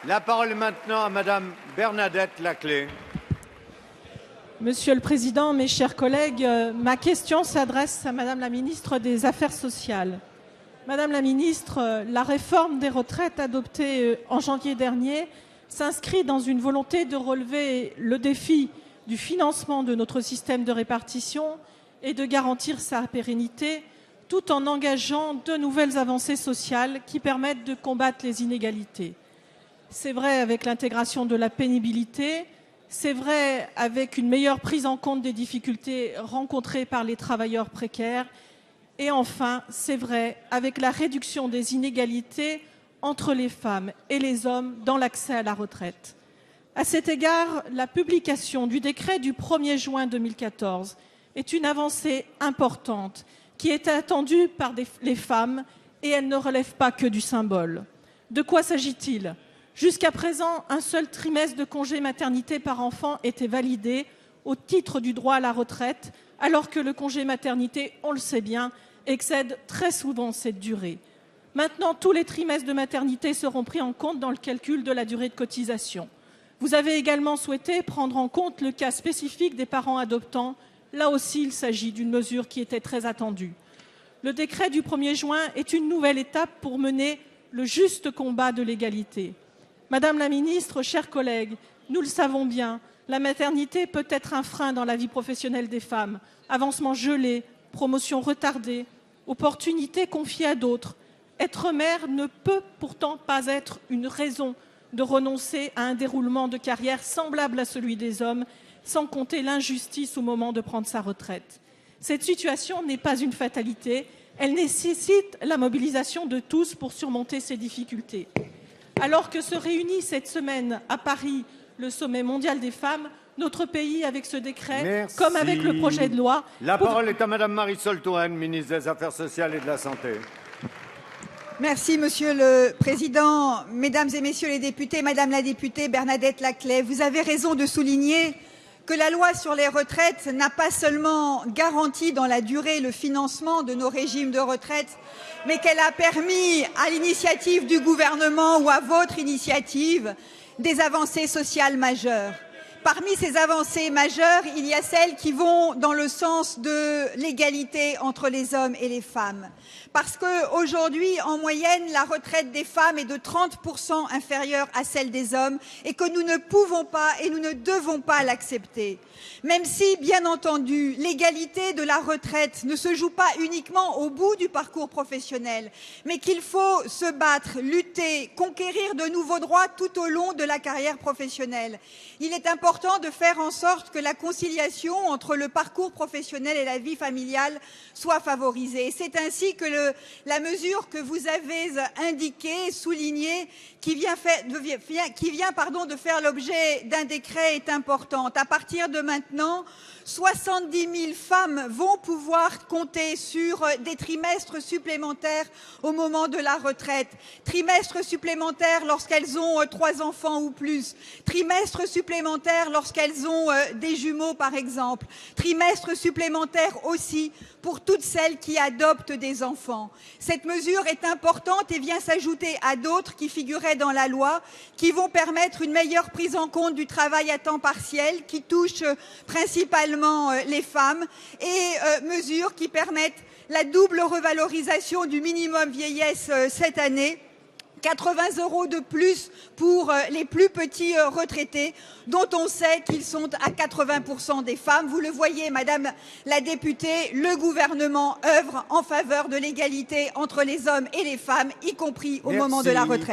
La parole est maintenant à Madame Bernadette Laclais. Monsieur le Président, mes chers collègues, ma question s'adresse à Madame la Ministre des Affaires sociales. Madame la Ministre, la réforme des retraites adoptée en janvier dernier s'inscrit dans une volonté de relever le défi du financement de notre système de répartition et de garantir sa pérennité, tout en engageant de nouvelles avancées sociales qui permettent de combattre les inégalités. C'est vrai avec l'intégration de la pénibilité, c'est vrai avec une meilleure prise en compte des difficultés rencontrées par les travailleurs précaires et enfin, c'est vrai avec la réduction des inégalités entre les femmes et les hommes dans l'accès à la retraite. À cet égard, la publication du décret du 1er juin 2014 est une avancée importante qui est attendue par les femmes et elle ne relève pas que du symbole. De quoi s'agit-il ? Jusqu'à présent, un seul trimestre de congé maternité par enfant était validé au titre du droit à la retraite, alors que le congé maternité, on le sait bien, excède très souvent cette durée. Maintenant, tous les trimestres de maternité seront pris en compte dans le calcul de la durée de cotisation. Vous avez également souhaité prendre en compte le cas spécifique des parents adoptants. Là aussi, il s'agit d'une mesure qui était très attendue. Le décret du 1er juin est une nouvelle étape pour mener le juste combat de l'égalité. Madame la Ministre, chers collègues, nous le savons bien, la maternité peut être un frein dans la vie professionnelle des femmes. Avancement gelé, promotion retardée, opportunités confiées à d'autres. Être mère ne peut pourtant pas être une raison de renoncer à un déroulement de carrière semblable à celui des hommes, sans compter l'injustice au moment de prendre sa retraite. Cette situation n'est pas une fatalité, elle nécessite la mobilisation de tous pour surmonter ces difficultés. Alors que se réunit cette semaine à Paris le sommet mondial des femmes, notre pays, avec ce décret, Merci. Comme avec le projet de loi... La parole est à Madame Marisol Touraine, ministre des Affaires sociales et de la Santé. Merci, Monsieur le Président. Mesdames et Messieurs les députés, Madame la députée Bernadette Laclais, vous avez raison de souligner que la loi sur les retraites n'a pas seulement garanti dans la durée le financement de nos régimes de retraite, mais qu'elle a permis, à l'initiative du gouvernement ou à votre initiative, des avancées sociales majeures. Parmi ces avancées majeures, il y a celles qui vont dans le sens de l'égalité entre les hommes et les femmes. Parce qu'aujourd'hui, en moyenne, la retraite des femmes est de 30% inférieure à celle des hommes et que nous ne pouvons pas et nous ne devons pas l'accepter. Même si, bien entendu, l'égalité de la retraite ne se joue pas uniquement au bout du parcours professionnel, mais qu'il faut se battre, lutter, conquérir de nouveaux droits tout au long de la carrière professionnelle. Il est important de faire en sorte que la conciliation entre le parcours professionnel et la vie familiale soit favorisée. C'est ainsi que la mesure que vous avez indiquée, soulignée, qui vient de faire l'objet d'un décret est importante. À partir de maintenant, 70 000 femmes vont pouvoir compter sur des trimestres supplémentaires au moment de la retraite. Trimestres supplémentaires lorsqu'elles ont 3 enfants ou plus. Trimestres supplémentaires lorsqu'elles ont des jumeaux, par exemple. Trimestres supplémentaires aussi pour toutes celles qui adoptent des enfants. Cette mesure est importante et vient s'ajouter à d'autres qui figuraient dans la loi, qui vont permettre une meilleure prise en compte du travail à temps partiel, qui touche principalement les femmes, et mesures qui permettent la double revalorisation du minimum vieillesse cette année, 80 € de plus pour les plus petits retraités, dont on sait qu'ils sont à 80% des femmes. Vous le voyez, Madame la députée, le gouvernement œuvre en faveur de l'égalité entre les hommes et les femmes, y compris au moment de la retraite.